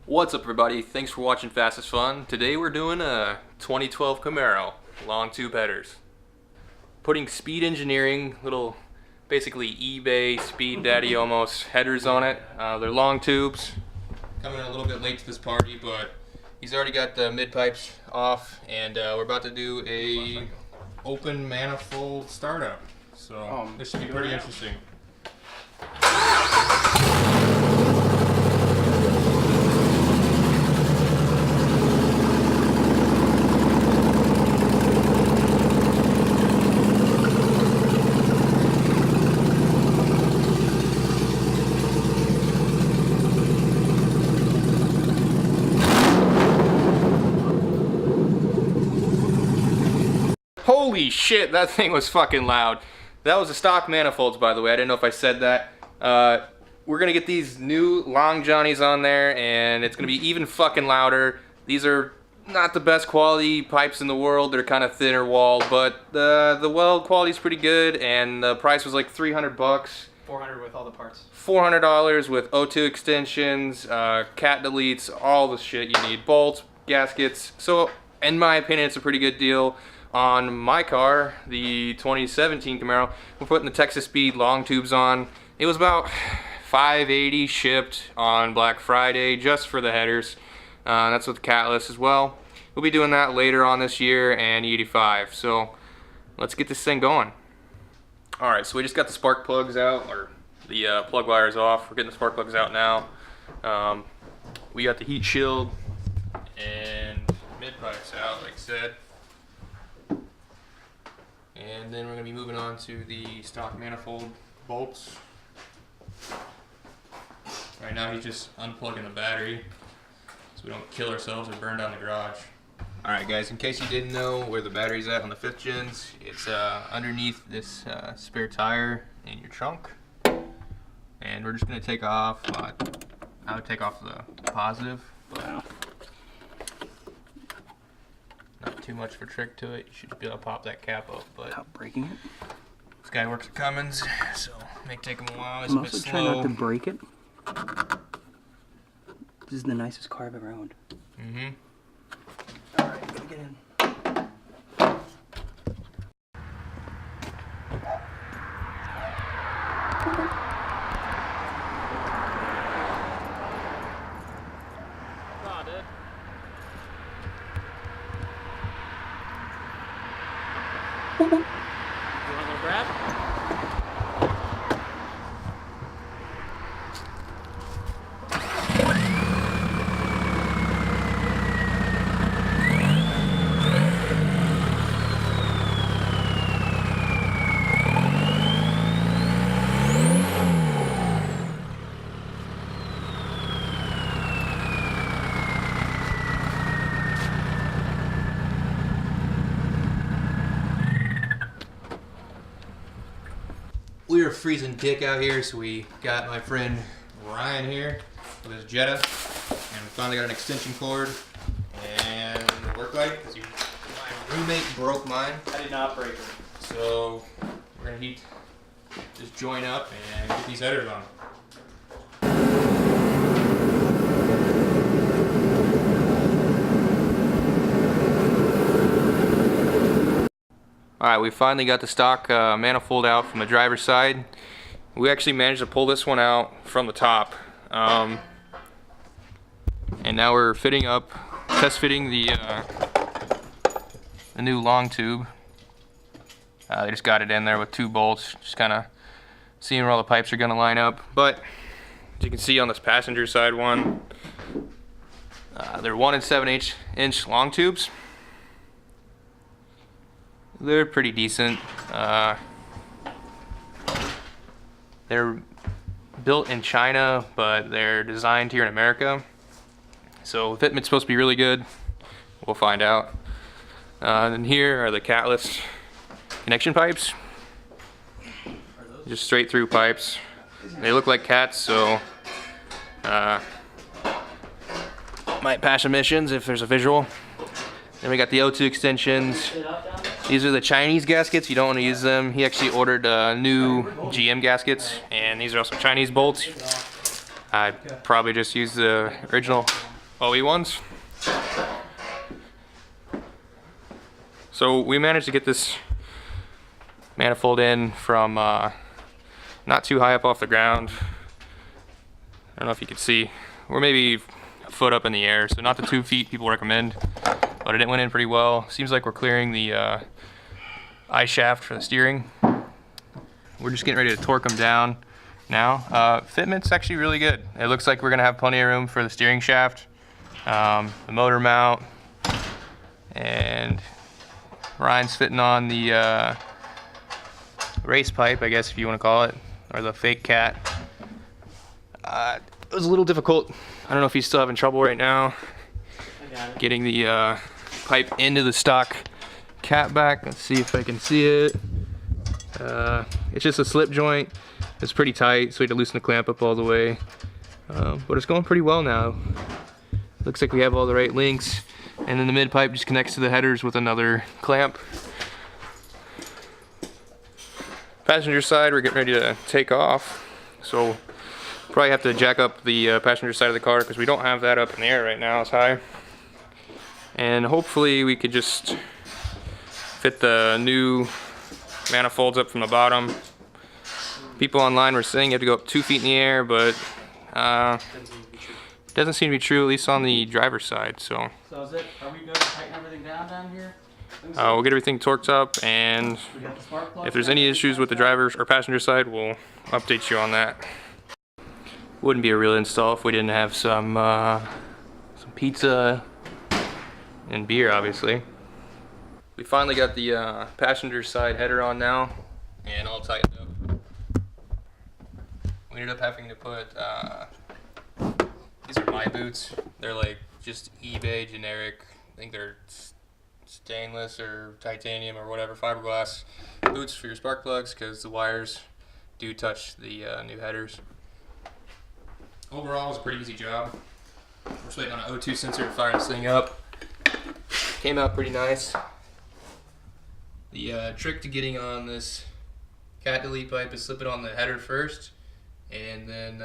What's up, everybody? Thanks for watching Fast as Fun. Today we're doing a 2012 Camaro, long tube headers. Putting speed engineering, little basically eBay, Speed Daddy almost headers on it. They're long tubes. Coming a little bit late to this party, but he's already got the mid pipes off, and we're about to do a open manifold startup. So this should be pretty interesting. Holy shit, that thing was fucking loud. That was the stock manifolds, by the way. I didn't know if I said that. We're gonna get these new long Johnnies on there, and it's gonna be even fucking louder. These are not the best quality pipes in the world. They're kind of thinner walled, but the weld quality's pretty good, and the price was like 300 bucks. 400 with all the parts. $400 with O2 extensions, cat deletes, all the shit you need. Bolts, gaskets. So, in my opinion, it's a pretty good deal. On my car, the 2017 Camaro, we're putting the Texas Speed long tubes on. It was about $580 shipped on Black Friday just for the headers. That's with the catless as well. We'll be doing that later on this year and E85. So let's get this thing going. Alright, so we just got the spark plugs out, or the plug wires off. We're getting the spark plugs out now. We got the heat shield and mid pipes out, like I said. And then we're going to be moving on to the stock manifold bolts. Right now he's just unplugging the battery so we don't kill ourselves or burn down the garage. Alright guys, in case you didn't know where the battery's at on the 5th gens, it's underneath this spare tire in your trunk. And we're just going to take off, I would take off the positive, but not too much of a trick to it. You should be able to pop that cap up, but Without breaking it. This guy works at Cummins, so it may take him a while. It's I'm a bit also slow. trying not to break it. This is the nicest car I've ever owned. Mm-hmm. Alright, gotta get in. You want a little grab? We were freezing dick out here, so we got my friend Ryan here with his Jetta, and we finally got an extension cord and a work light because my roommate broke mine. I did not break it. So we're gonna need to just join up and get these headers on. Alright, we finally got the stock manifold out from the driver's side. We actually managed to pull this one out from the top. And now we're fitting up, test fitting the new long tube. They just got it in there with 2 bolts, just kind of seeing where all the pipes are going to line up. But as you can see on this passenger side one, they're 1 7/8" long tubes. They're pretty decent. They're built in China, but they're designed here in America. So fitment's supposed to be really good. We'll find out. And here are the catless connection pipes. Just straight through pipes. They look like cats, so might pass emissions if there's a visual. Then we got the O2 extensions. These are the Chinese gaskets. You don't want to use them. He actually ordered new GM gaskets, and these are also Chinese bolts. I'd probably just use the original OE ones. So we managed to get this manifold in from not too high up off the ground. I don't know if you can see. We're maybe a foot up in the air, so not the 2 feet people recommend, but it went in pretty well. Seems like we're clearing the eye shaft for the steering. We're just getting ready to torque them down now. Fitment's actually really good. It looks like we're gonna have plenty of room for the steering shaft, the motor mount, and Ryan's fitting on the race pipe, I guess if you want to call it, or the fake cat. It was a little difficult. I don't know if he's still having trouble right now getting the pipe into the stock cat back. Let's see if I can see it. It's just a slip joint. It's pretty tight, so we had to loosen the clamp up all the way. But it's going pretty well now. Looks like we have all the right links. And then the mid pipe just connects to the headers with another clamp. Passenger side, we're getting ready to take off. So probably have to jack up the passenger side of the car because we don't have that up in the air right now. It's high. And hopefully we could just fit the new manifolds up from the bottom. People online were saying you have to go up 2 feet in the air, but it doesn't seem to be true, at least on the driver's side. So is it? Are we good to tighten everything down here? we'll get everything torqued up, and if there's any issues with the driver's or passenger side, we'll update you on that. Wouldn't be a real install if we didn't have some pizza and beer, obviously. We finally got the passenger side header on now, and all tightened up. We ended up having to put, these are my boots. They're like just eBay generic. I think they're stainless or titanium or whatever, fiberglass boots for your spark plugs, because the wires do touch the new headers. Overall, it was a pretty easy job. We're just waiting on an O2 sensor to fire this thing up. Came out pretty nice. The trick to getting on this cat delete pipe is slip it on the header first, and then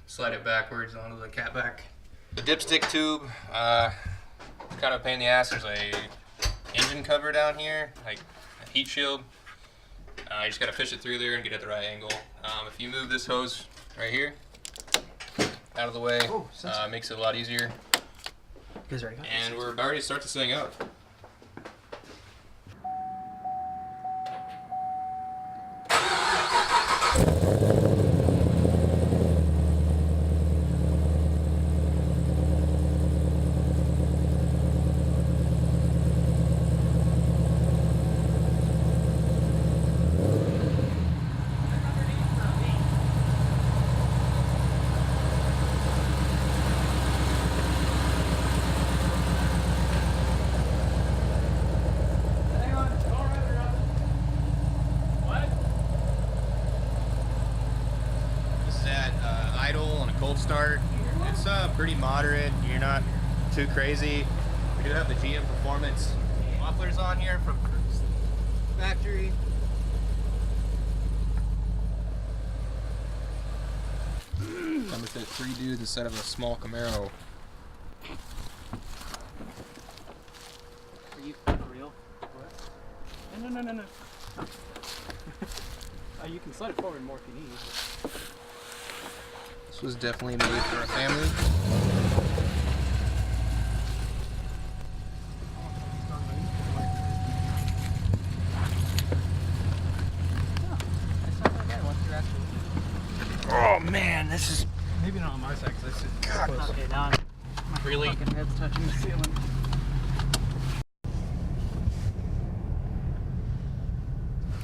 slide it backwards onto the cat back. The dipstick tube, kind of a pain in the ass. There's a engine cover down here, like a heat shield. You just gotta fish it through there and get it at the right angle. If you move this hose right here out of the way, makes it a lot easier. And we're about ready to start this thing up. Start. It's pretty moderate. You're not too crazy. We do have the GM Performance mufflers on here from factory. Come to fit 3 dudes instead of a small Camaro. Are you for real? What? No. Oh, you can slide it forward more if you need. This was definitely made for a family. Oh man, this is Maybe not on my side, because I said, God. okay, down. My Really? fucking head's touching the ceiling.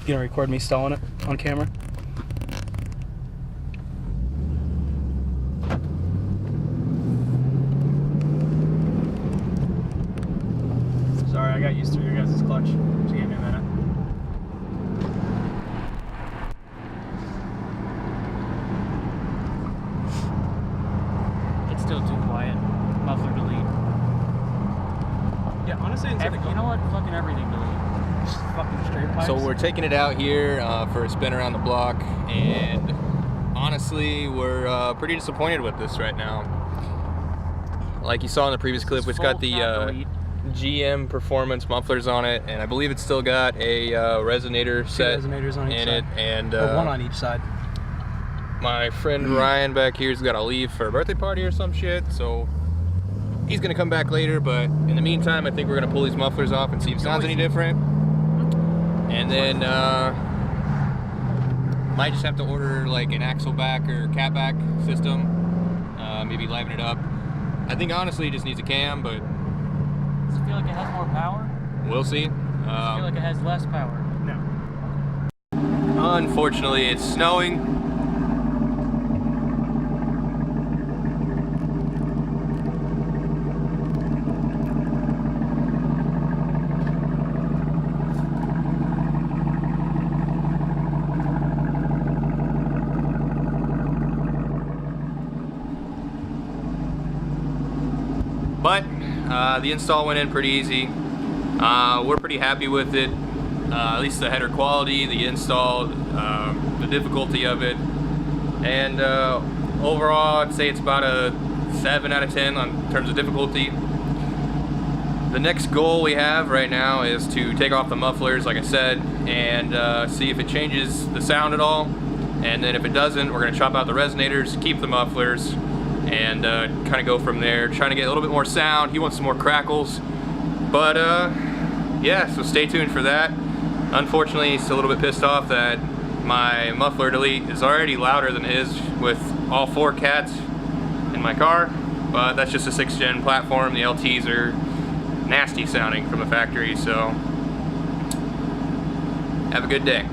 You gonna record me stalling it on camera? Sorry, I got used to your guys' clutch. Just gave me a minute. It's still too quiet. Muffler delete. Yeah, honestly, you know what? Fucking everything delete. Just fucking straight pipes. So we're taking it out here for a spin around the block, and honestly, we're pretty disappointed with this right now. like you saw in the previous clip, it's got the GM Performance mufflers on it, and I believe it's still got a resonator set resonators on each in side. it, and Or one on each side. my friend Ryan back here's got to leave for a birthday party or some shit, so he's gonna come back later. But in the meantime, I think we're gonna pull these mufflers off and see if it sounds any different, and then might just have to order like an axle back or cat back system, maybe liven it up. I think honestly it just needs a cam, but Does it feel like it has more power? we'll see. Does it feel like it has less power? No. Unfortunately, it's snowing. But the install went in pretty easy. We're pretty happy with it, at least the header quality, the install, the difficulty of it, and overall I'd say it's about a 7 out of 10 in terms of difficulty. The next goal we have right now is to take off the mufflers, like I said, and see if it changes the sound at all, and then if it doesn't, we're going to chop out the resonators, keep the mufflers, and kind of go from there, trying to get a little bit more sound. He wants some more crackles, but yeah, so stay tuned for that. Unfortunately, he's a little bit pissed off that my muffler delete is already louder than his with all 4 cats in my car, but that's just a 6th gen platform. The LTs are nasty sounding from the factory, so have a good day.